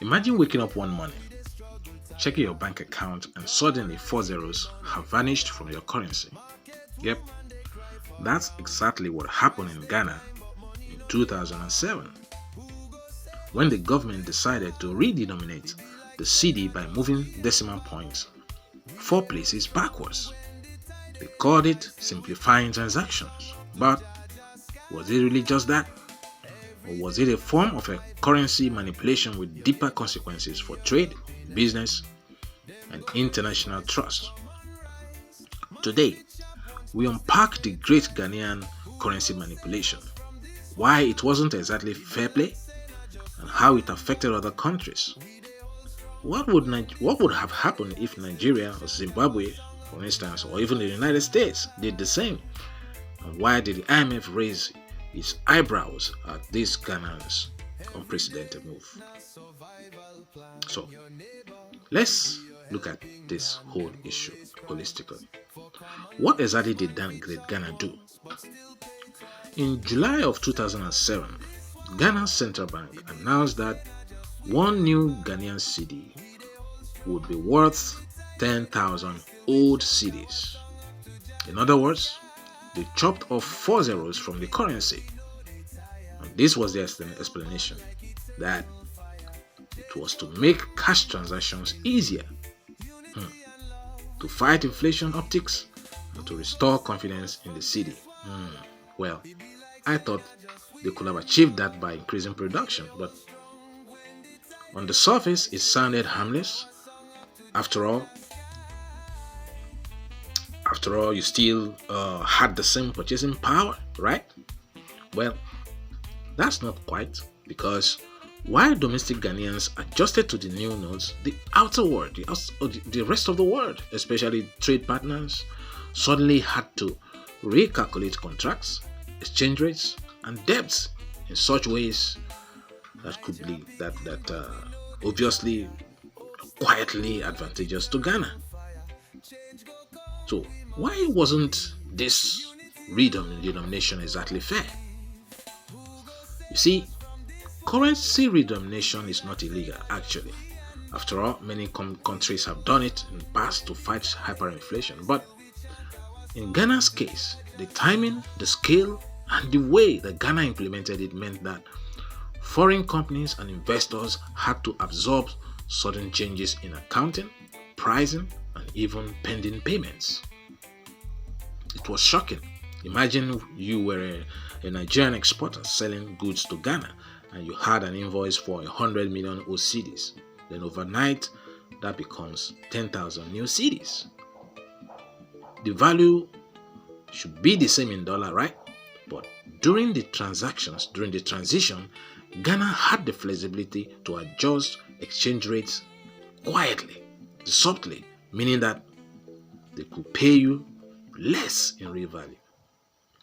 Imagine waking up one morning, checking your bank account, and suddenly four zeros have vanished from your currency. Yep, that's exactly what happened in Ghana in 2007 when the government decided to redenominate the cedi by moving decimal points four places backwards. They called it simplifying transactions. But was it really just that? Or was it a form of a currency manipulation with deeper consequences for trade, business, and international trust? Today, we unpack the great Ghanaian currency manipulation, why it wasn't exactly fair play, and how it affected other countries. What would have happened if Nigeria or Zimbabwe, for instance, or even the United States did the same? And why did the IMF raise its eyebrows at this Ghana's unprecedented move? So, let's look at this whole issue holistically. What exactly did Great Ghana do? In July of 2007, Ghana's central bank announced that one new Ghanaian cedi would be worth 10,000 old cedis. In other words, they chopped off four zeros from the currency. And this was the explanation that it was to make cash transactions easier, to fight inflation optics, and to restore confidence in the cedi. Well, I thought they could have achieved that by increasing production, but on the surface it sounded harmless. After all, you still had the same purchasing power, right? Well, that's not quite, because while domestic Ghanaians adjusted to the new notes, the outer world, the rest of the world, especially trade partners, suddenly had to recalculate contracts, exchange rates, and debts in such ways that could be obviously quietly advantageous to Ghana. So why wasn't this redenomination exactly fair? You see, currency redenomination is not illegal actually. After all, many countries have done it in the past to fight hyperinflation. But in Ghana's case, the timing, the scale, and the way that Ghana implemented it meant that foreign companies and investors had to absorb sudden changes in accounting, pricing, and even pending payments. It was shocking. Imagine you were a Nigerian exporter selling goods to Ghana and you had an invoice for 100 million cedis. Then overnight, that becomes 10,000 new cedis. The value should be the same in dollar, right? But during the transition, Ghana had the flexibility to adjust exchange rates quietly, subtly, meaning that they could pay you less in real value.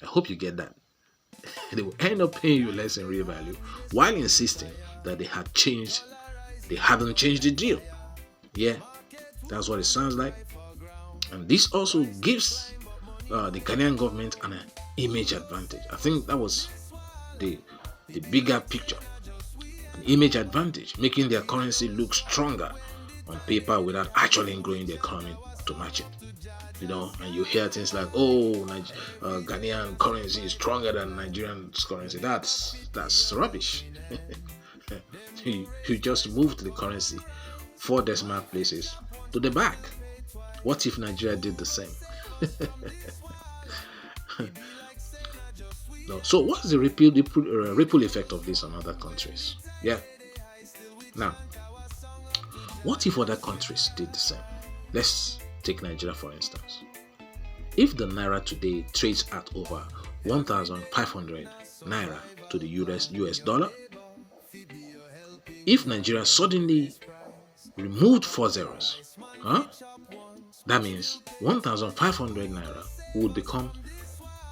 I hope you get that. They will end up paying you less in real value while insisting that they hadn't changed the deal. Yeah, that's what it sounds like. And this also gives the Ghanaian government an image advantage. I think that was the bigger picture. An image advantage, making their currency look stronger on paper without actually growing the economy to match it. And you hear things like, Ghanaian currency is stronger than Nigerian currency. That's rubbish. You just moved the currency four decimal places to the back. What if Nigeria did the same? No. So what's the ripple effect of this on other countries? Yeah. Now, what if other countries did the same? Let's take Nigeria for instance. If the naira today trades at over 1,500 naira to the US dollar, if Nigeria suddenly removed four zeros, that means 1,500 naira would become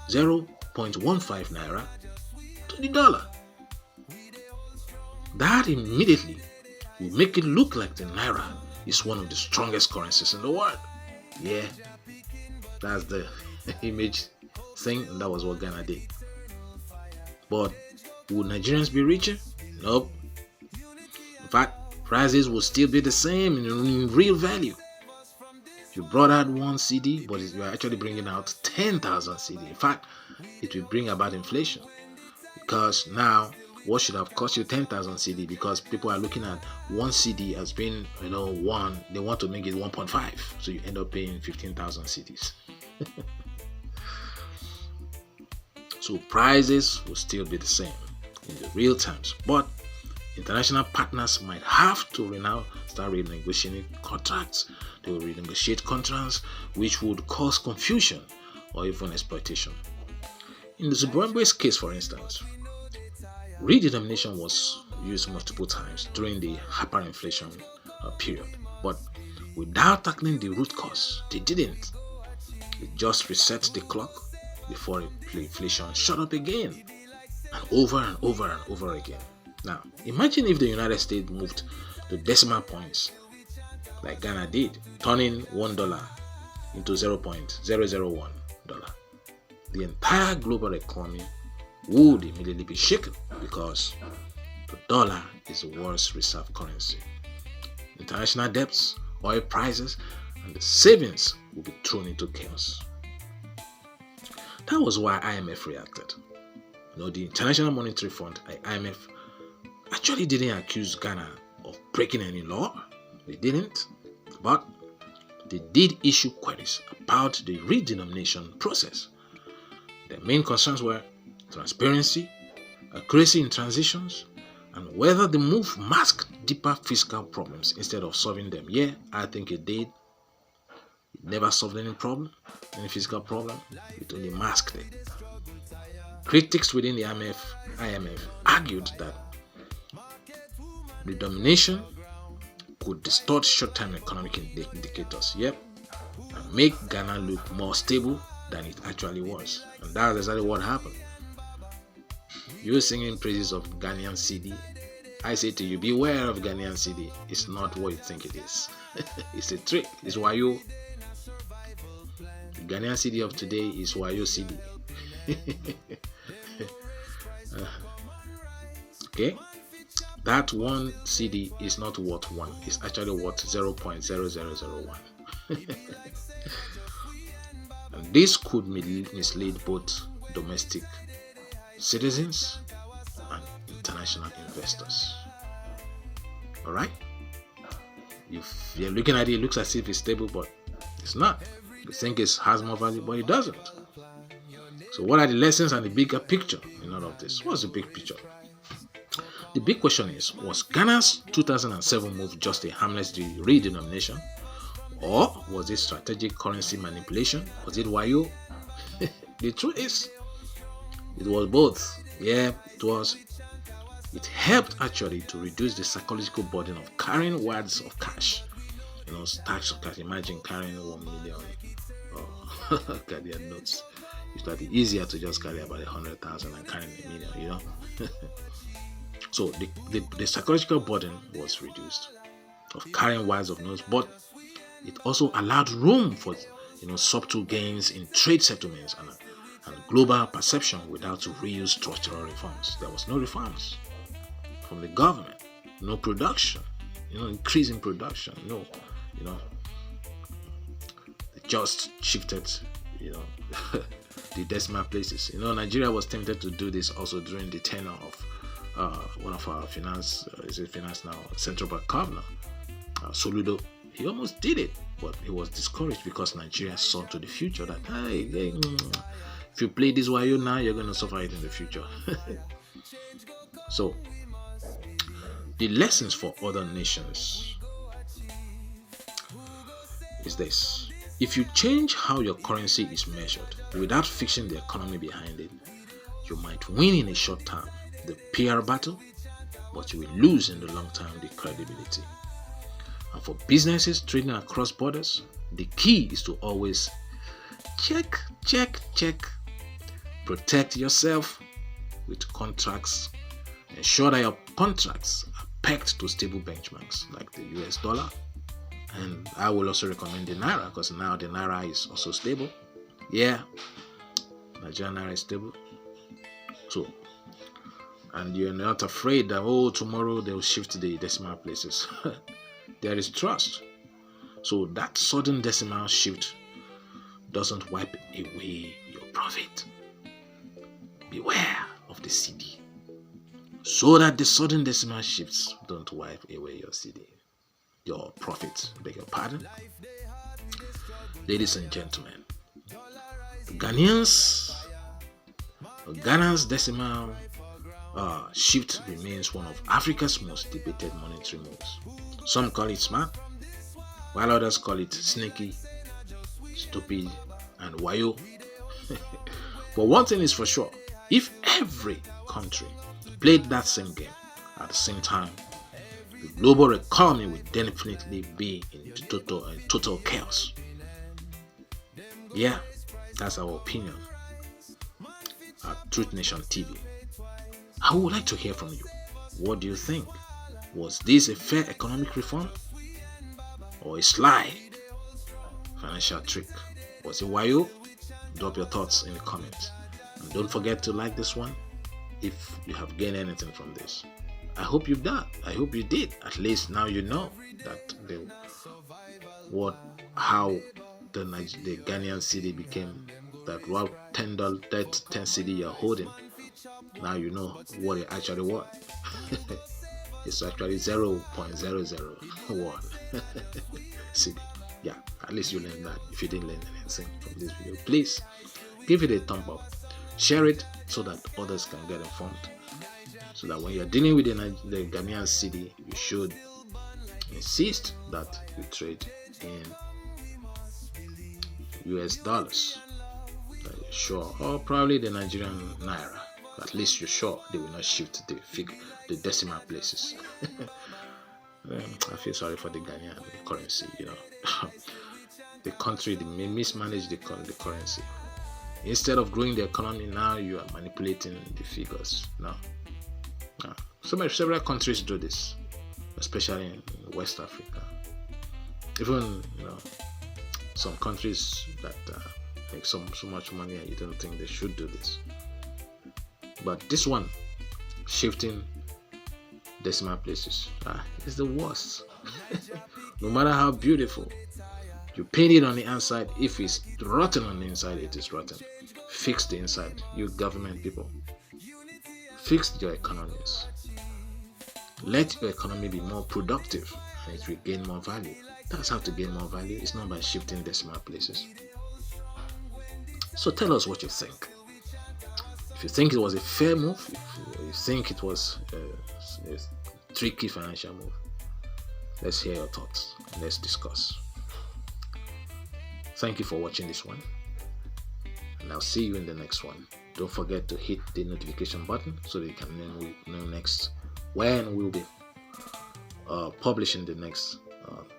0.15 naira to the dollar. That immediately will make it look like the naira is one of the strongest currencies in the world. Yeah, that's the image thing, and that was what Ghana did. But would Nigerians be richer? Nope. In fact, prices will still be the same in real value. You brought out one cedi, but you are actually bringing out 10,000 cedi. In fact, it will bring about inflation, because now what should have cost you 10,000 cedi, because people are looking at one cedi as being, one, they want to make it 1.5, so you end up paying 15,000 cedis. So prices will still be the same in the real terms, but international partners might have to now start renegotiating contracts. They will renegotiate contracts which would cause confusion or even exploitation. In the Zimbabwe's case, for instance, redenomination was used multiple times during the hyperinflation period, but without tackling the root cause. They didn't. It just reset the clock before inflation shot up again, and over and over and over again. Now, imagine if the United States moved to decimal points like Ghana did, turning $1 into $0.001. The entire global economy would immediately be shaken, because the dollar is the world's reserve currency. International debts, oil prices, and the savings will be thrown into chaos. That was why IMF reacted. The International Monetary Fund, IMF, actually didn't accuse Ghana of breaking any law. They didn't. But they did issue queries about the redenomination process. Their main concerns were transparency, accuracy in transitions, and whether the move masked deeper fiscal problems instead of solving them. Yeah, I think it did. It never solved any problem, any fiscal problem. It only masked it. Critics within the IMF argued that redenomination could distort short-term economic indicators, and make Ghana look more stable than it actually was. And that's exactly what happened. You're singing praises of Ghanaian cedi. I say to you, beware of Ghanaian cedi. It's not what you think it is. It's a trick. It's wayo. The Ghanaian cedi of today is wayo cedi. Okay? That one cedi is not worth one. It's actually worth 0.0001. And this could mislead both domestic citizens and international investors. Alright? If you're looking at it, it looks as if it's stable, but it's not. You think it has more value, but it doesn't. So what are the lessons and the bigger picture in all of this? What's the big picture? The big question is, was Ghana's 2007 move just a harmless redenomination? Or was it strategic currency manipulation? Was it wayo? The truth is, it was both. Yeah, it was. It helped actually to reduce the psychological burden of carrying wads of cash. Stacks of cash. Imagine carrying 1 million Ghanaian notes. It's like easier to just carry about 100,000 than carrying a million, So the psychological burden was reduced of carrying wads of notes, but it also allowed room for subtle gains in trade settlements and global perception without real structural reforms. There was no reforms from the government, no production, increase in production, they just shifted, the decimal places. Nigeria was tempted to do this also during the tenure of one of our central bank governor, Soludo. He almost did it, but he was discouraged because Nigeria saw to the future that, if you play this wayo now, you're going to suffer it in the future. So, the lessons for other nations is this. If you change how your currency is measured without fixing the economy behind it, you might win in a short term the PR battle, but you will lose in the long term the credibility. And for businesses trading across borders, the key is to always check. Protect yourself with contracts. Ensure that your contracts are pegged to stable benchmarks like the US dollar. And I will also recommend the Naira, because now the Naira is also stable. Yeah, Nigerian Naira is stable. So, and you're not afraid that, oh, tomorrow they'll shift the decimal places. There is trust. So that sudden decimal shift doesn't wipe away your profit. Beware of the cedi, so that the sudden decimal shifts don't wipe away your cedi, your profit. Beg your pardon. Ladies and gentlemen, Ghana's decimal shift remains one of Africa's most debated monetary moves. Some call it smart, while others call it sneaky, stupid, and wayo. But one thing is for sure, if every country played that same game at the same time, the global economy would definitely be in total chaos. Yeah, that's our opinion at Truth Nation TV. I would like to hear from you. What do you think? Was this a fair economic reform or a sly financial trick? Was it wayo? Drop your thoughts in the comments. And don't forget to like this one if you have gained anything from this. I hope you've done. I hope you did. At least now you know that how the Ghanaian cedi became that raw $10 cedi you're holding. Now you know what it actually was. It's actually 0.001 cedi. Yeah, at least you learned that. If you didn't learn anything from this video, please give it a thumb up, share it so that others can get informed. So that when you're dealing with the Ghanaian cedi, you should insist that you trade in US dollars. That you're sure, or probably the Nigerian naira. At least you're sure they will not shift the decimal places. I feel sorry for the Ghanaian currency. The country, they may mismanage the currency. Instead of growing the economy, now you are manipulating the figures. No. Several countries do this, especially in West Africa. Even some countries that make so much money, and you don't think they should do this. But this one, shifting decimal places, is the worst. No matter how beautiful you paint it on the outside, if it's rotten on the inside, it is rotten. Fix the inside, you government people. Fix your economies. Let your economy be more productive, and it will gain more value. That's how to gain more value. It's not by shifting decimal places. So tell us what you think. If you think it was a fair move, if you think it was a tricky financial move, let's hear your thoughts and let's discuss. Thank you for watching this one, and I'll see you in the next one. Don't forget to hit the notification button so that you can know next when we'll be publishing the next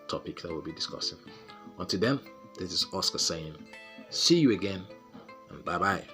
topic that we'll be discussing. Until then, this is Oscar saying, see you again, and bye-bye.